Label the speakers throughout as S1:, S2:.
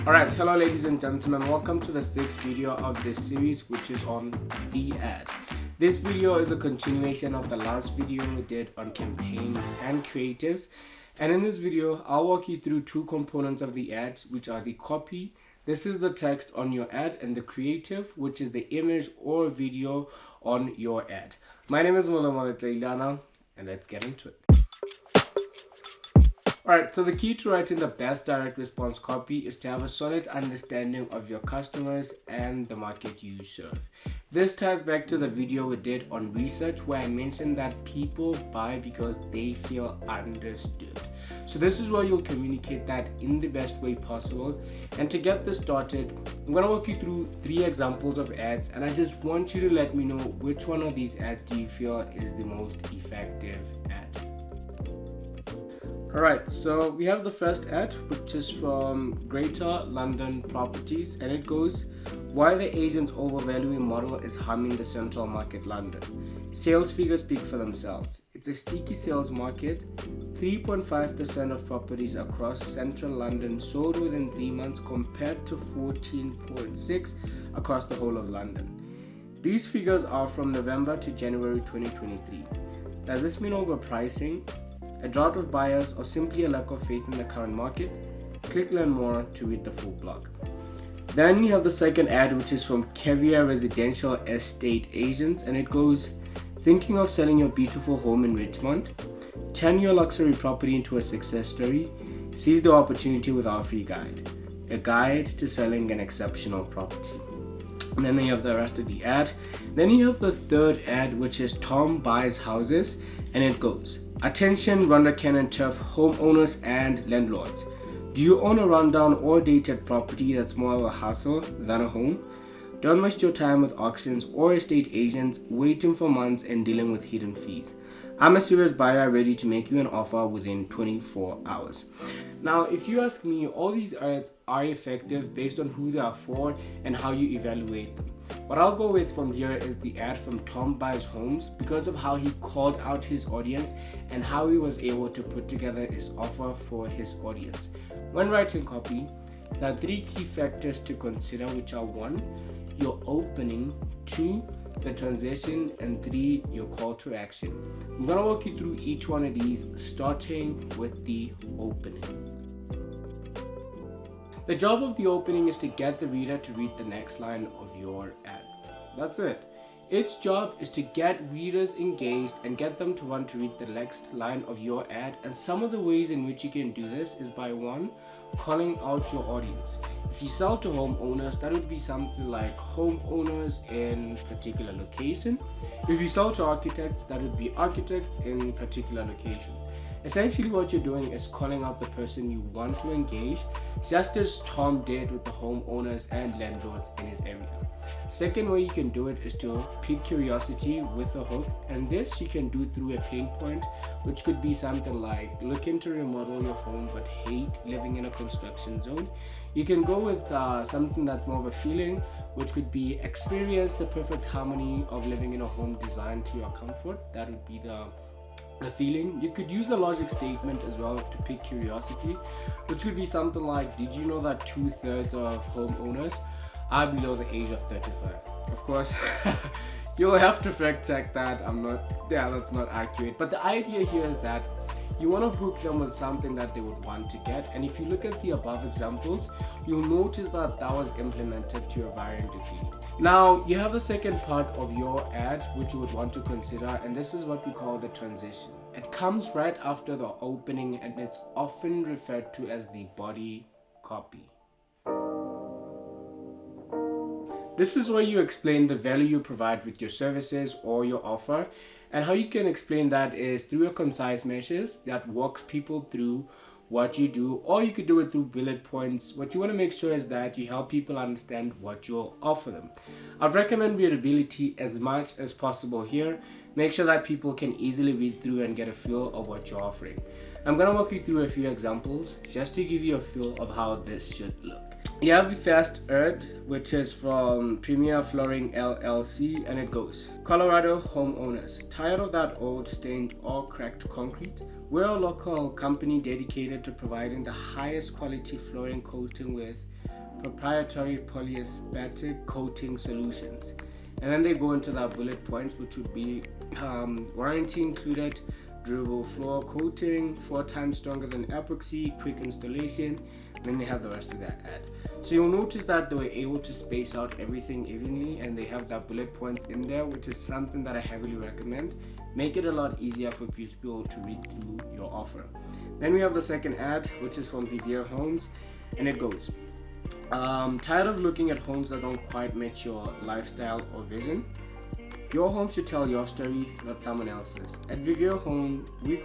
S1: Alright, hello ladies and gentlemen, welcome to the sixth video of this series, which is on the ad. This video is a continuation of the last video we did on campaigns and creatives, and in this video I'll walk you through two components of the ad, which are the copy. This is the text on your ad, and the creative, which is the image or video on your ad. My name is Mola Tleilana, and let's get into it. Alright, so the key to writing the best direct response copy is to have a solid understanding of your customers and the market you serve. This ties back to the video we did on research, where I mentioned that people buy because they feel understood. So this is where you'll communicate that in the best way possible. And to get this started, I'm going to walk you through 3 examples of ads, and I just want you to let me know which one of these ads do you feel is the most effective ad. Alright, so we have the first ad, which is from Greater London Properties, and it goes, "Why the agent's overvaluing model is harming the central market London. Sales figures speak for themselves. It's a sticky sales market. 3.5% of properties across central London sold within 3 months compared to 14.6% across the whole of London. These figures are from November to January 2023. Does this mean overpricing, a drought of buyers, or simply a lack of faith in the current market? Click learn more to read the full blog." Then you have the second ad, which is from Caviar Residential Estate Agents, and it goes, "Thinking of selling your beautiful home in Richmond? Turn your luxury property into a success story. Seize the opportunity with our free guide. A guide to selling an exceptional property." And then you have the rest of the ad. Then you have the third ad, which is Tom Buys Houses, and it goes, "Attention Rhondda Ken and Turf homeowners and landlords. Do you own a rundown or dated property that's more of a hassle than a home? Don't waste your time with auctions or estate agents waiting for months and dealing with hidden fees. I'm a serious buyer ready to make you an offer within 24 hours. Now, if you ask me, all these ads are effective based on who they are for and how you evaluate them. What I'll go with from here is the ad from Tom Buys Homes, because of how he called out his audience and how he was able to put together his offer for his audience. When writing copy, there are 3 key factors to consider, which are 1, your opening, 2, the transition, and 3, your call to action. I'm going to walk you through each one of these, starting with the opening. The job of the opening is to get the reader to read the next line of your ad. That's it. Its job is to get readers engaged and get them to want to read the next line of your ad. And some of the ways in which you can do this is by 1, calling out your audience. If you sell to homeowners, that would be something like homeowners in particular location. If you sell to architects, that would be architects in particular location. Essentially what you're doing is calling out the person you want to engage, just as Tom did with the homeowners and landlords in his area. Second way you can do it is to pique curiosity with a hook, and this you can do through a pain point, which could be something like looking to remodel your home but hate living in a construction zone. You can go with something that's more of a feeling, which could be experience the perfect harmony of living in a home designed to your comfort. That would be the feeling. You could use a logic statement as well to pique curiosity, which would be something like, did you know that 2/3 of homeowners are below the age of 35? Of course, you'll have to fact check that. That's not accurate. But the idea here is that you want to hook them with something that they would want to get. And if you look at the above examples, you'll notice that was implemented to a varying degree. Now, you have the second part of your ad, which you would want to consider, and this is what we call the transition. It comes right after the opening, and it's often referred to as the body copy. This is where you explain the value you provide with your services or your offer, and how you can explain that is through a concise message that walks people through what you do, or you could do it through bullet points. What you want to make sure is that you help people understand what you'll offer them. I'd recommend readability as much as possible here. Make sure that people can easily read through and get a feel of what you're offering. I'm going to walk you through a few examples just to give you a feel of how this should look. You have the first ad, which is from Premier Flooring LLC, and it goes, "Colorado homeowners, tired of that old stained or cracked concrete? We're a local company dedicated to providing the highest quality flooring coating with proprietary polyaspartic coating solutions. And then they go into the bullet points, which would be warranty included, durable floor coating, 4 times stronger than epoxy, quick installation. And then they have the rest of that ad. So you'll notice that they were able to space out everything evenly, and they have that bullet points in there, which is something that I heavily recommend. Make it a lot easier for people to read through your offer. Then we have the second ad, which is from Vivier Homes, and it goes, tired of looking at homes that don't quite match your lifestyle or vision? Your home should tell your story, not someone else's. At Vivier Homes, we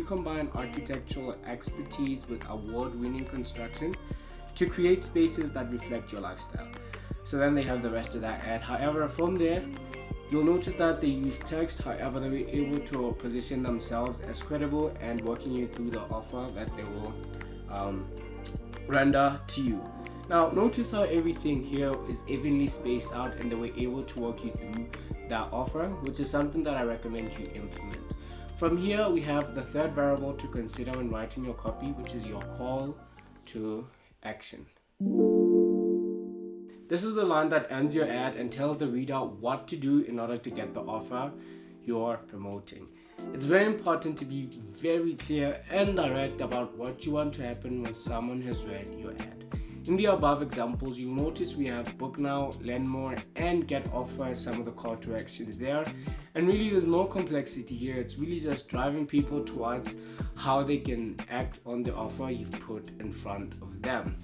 S1: combine architectural expertise with award-winning construction to create spaces that reflect your lifestyle. So then they have the rest of that ad. However, from there, you'll notice that they use text. However, they were able to position themselves as credible and walking you through the offer that they will render to you. Now, notice how everything here is evenly spaced out, and they were able to walk you through that offer, which is something that I recommend you implement. From here, we have the third variable to consider when writing your copy, which is your call to action. This is the line that ends your ad and tells the reader what to do in order to get the offer you're promoting. It's very important to be very clear and direct about what you want to happen when someone has read your ad. In the above examples, you'll notice we have book now, learn more, and get offer as some of the call to actions there. And really, there's no complexity here. It's really just driving people towards how they can act on the offer you've put in front of them.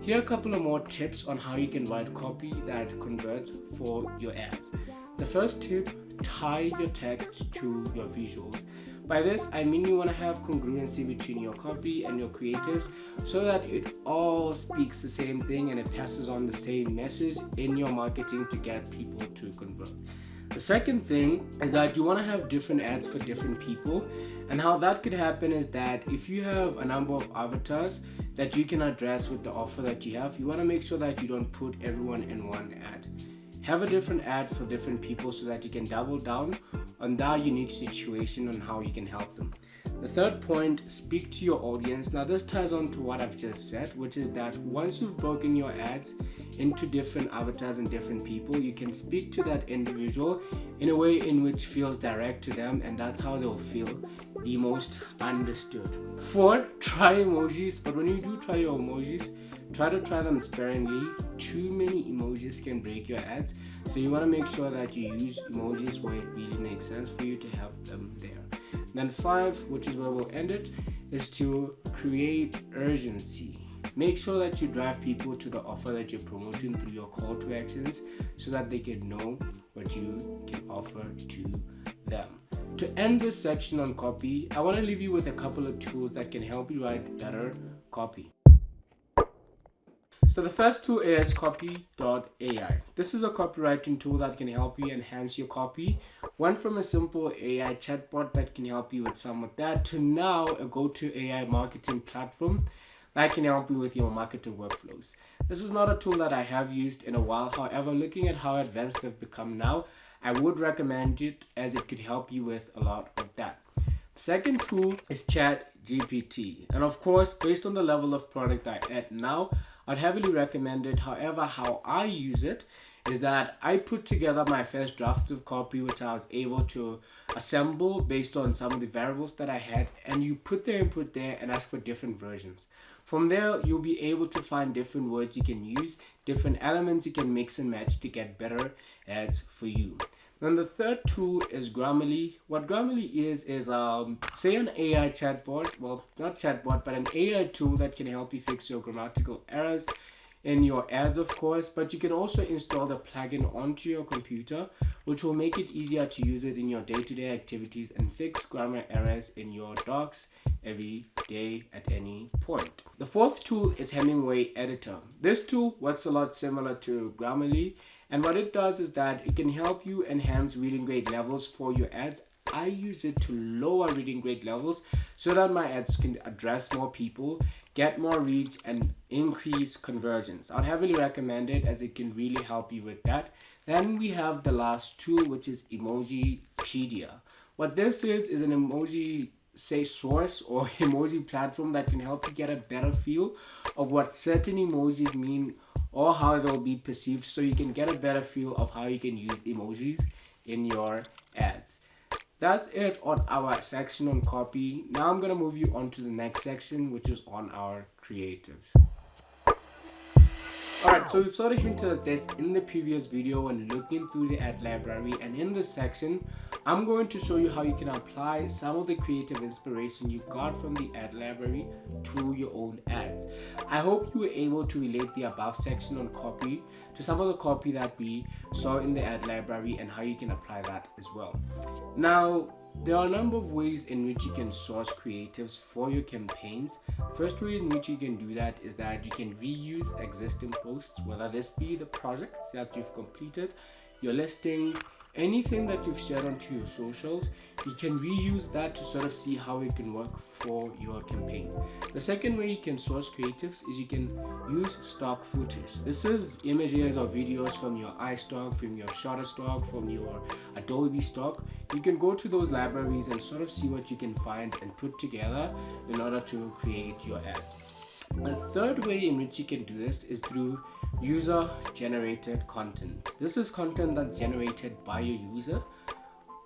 S1: Here are a couple of more tips on how you can write copy that converts for your ads. The first tip, tie your text to your visuals. By this, I mean you want to have congruency between your copy and your creatives so that it all speaks the same thing and it passes on the same message in your marketing to get people to convert. The second thing is that you want to have different ads for different people, and how that could happen is that if you have a number of avatars that you can address with the offer that you have, you want to make sure that you don't put everyone in one ad. Have a different ad for different people so that you can double down on their unique situation and how you can help them. The third point, speak to your audience. Now this ties on to what I've just said, which is that once you've broken your ads into different avatars and different people, you can speak to that individual in a way in which feels direct to them, and that's how they'll feel the most understood. 4, try emojis, but when you do try your emojis, try to try them sparingly. Too many emojis can break your ads, so you want to make sure that you use emojis where it really makes sense for you to have them there. Then 5, which is where we'll end it, is to create urgency. Make sure that you drive people to the offer that you're promoting through your call to actions so that they can know what you can offer to them. To end this section on copy, I want to leave you with a couple of tools that can help you write better copy. So the first tool is copy.ai. This is a copywriting tool that can help you enhance your copy. Went from a simple AI chatbot that can help you with some of that to now a go-to AI marketing platform that can help you with your marketing workflows. This is not a tool that I have used in a while. However, looking at how advanced they've become now, I would recommend it as it could help you with a lot of that. The second tool is ChatGPT. And of course, based on the level of product I at now, I'd heavily recommend it. However, how I use it is that I put together my first draft of copy, which I was able to assemble based on some of the variables that I had, and you put the input there and ask for different versions. From there, you'll be able to find different words you can use, different elements you can mix and match to get better ads for you. Then the third tool is Grammarly. What Grammarly is say an AI chatbot, well, not chatbot, but an AI tool that can help you fix your grammatical errors in your ads, of course, but you can also install the plugin onto your computer, which will make it easier to use it in your day-to-day activities and fix grammar errors in your docs every day at any point. The fourth tool is Hemingway Editor. This tool works a lot similar to Grammarly, and what it does is that it can help you enhance reading grade levels for your ads. I use it to lower reading grade levels so that my ads can address more people, get more reads, and increase conversions. I'd heavily recommend it as it can really help you with that. Then we have the last tool, which is Emojipedia. What this is an emoji say source or emoji platform that can help you get a better feel of what certain emojis mean or how they'll be perceived, so you can get a better feel of how you can use emojis in your ads. That's it on our section on copy. Now I'm gonna move you on to the next section, which is on our creatives. Alright, so we've sort of hinted at this in the previous video when looking through the ad library, and in this section I'm going to show you how you can apply some of the creative inspiration you got from the ad library to your own ads. I hope you were able to relate the above section on copy to some of the copy that we saw in the ad library and how you can apply that as well. Now, there are a number of ways in which you can source creatives for your campaigns. First way in which you can do that is that you can reuse existing posts, whether this be the projects that you've completed, your listings, anything that you've shared onto your socials. You can reuse that to sort of see how it can work for your campaign. The second way you can source creatives is you can use stock footage. This is images or videos from your iStock, from your Shutterstock, from your Adobe Stock. You can go to those libraries and sort of see what you can find and put together in order to create your ads. A third way in which you can do this is through user generated content. This is content that's generated by your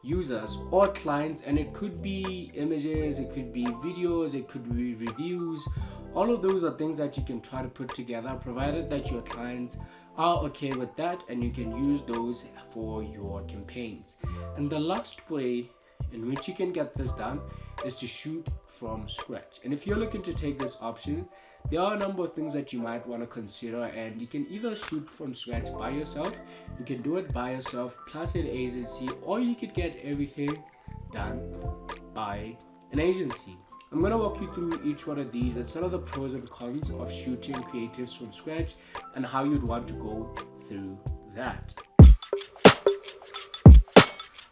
S1: users or clients, and it could be images, it could be videos, it could be reviews. All of those are things that you can try to put together, provided that your clients are okay with that, and you can use those for your campaigns. And the last way in which you can get this done is to shoot from scratch. And if you're looking to take this option, there are a number of things that you might want to consider, and you can either shoot from scratch by yourself, you can do it by yourself plus an agency, or you could get everything done by an agency. I'm going to walk you through each one of these and some of the pros and cons of shooting creatives from scratch and how you'd want to go through that.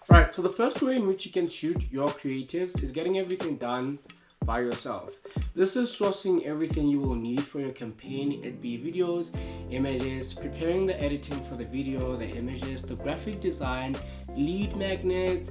S1: Right, so the first way in which you can shoot your creatives is getting everything done by yourself. This is sourcing everything you will need for your campaign. It be videos, images, preparing the editing for the video, the images, the graphic design, lead magnets,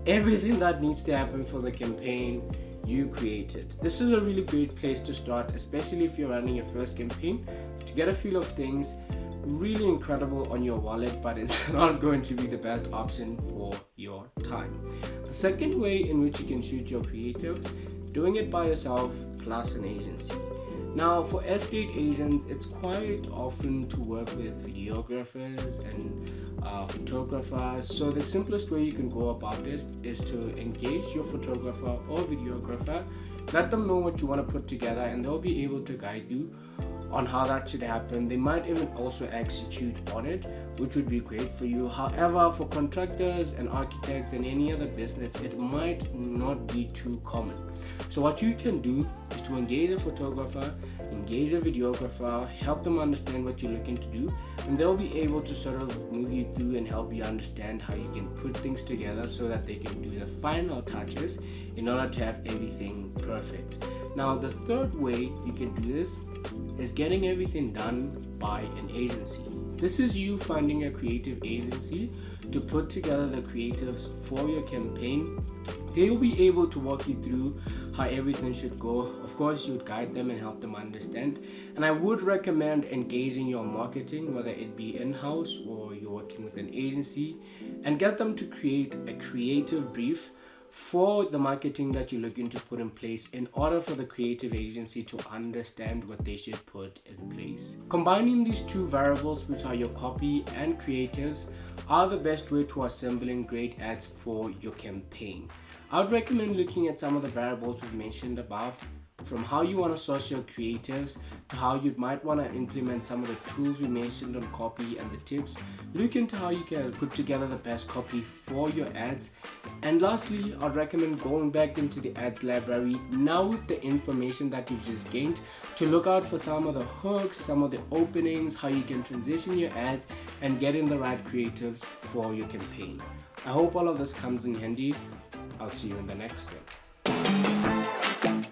S1: everything that needs to happen for the campaign you created. This is a really great place to start, especially if you're running your first campaign, to get a feel of things. Really incredible on your wallet, but it's not going to be the best option for your time. The second way in which you can shoot your creatives, doing it by yourself plus an agency. Now, for estate agents, it's quite often to work with videographers and photographers. So the simplest way you can go about this is to engage your photographer or videographer, let them know what you want to put together, and they'll be able to guide you on how that should happen. They might even also execute on it, which would be great for you. However, for contractors and architects and any other business, it might not be too common. So what you can do is to engage a photographer, engage a videographer, help them understand what you're looking to do, and they'll be able to sort of move you through and help you understand how you can put things together so that they can do the final touches in order to have everything perfect. Now, the third way you can do this is getting everything done by an agency. This is you finding a creative agency to put together the creatives for your campaign. They will be able to walk you through how everything should go. Of course, you would guide them and help them understand. And I would recommend engaging your marketing, whether it be in-house or you're working with an agency, and get them to create a creative brief for the marketing that you're looking to put in place in order for the creative agency to understand what they should put in place. Combining these two variables, which are your copy and creatives, are the best way to assembling great ads for your campaign. I would recommend looking at some of the variables we've mentioned above, from how you want to source your creatives to how you might want to implement some of the tools we mentioned on copy and the tips. Look into how you can put together the best copy for your ads. And lastly, I'd recommend going back into the ads library now with the information that you've just gained to look out for some of the hooks, some of the openings, how you can transition your ads and get in the right creatives for your campaign. I hope all of this comes in handy. I'll see you in the next one.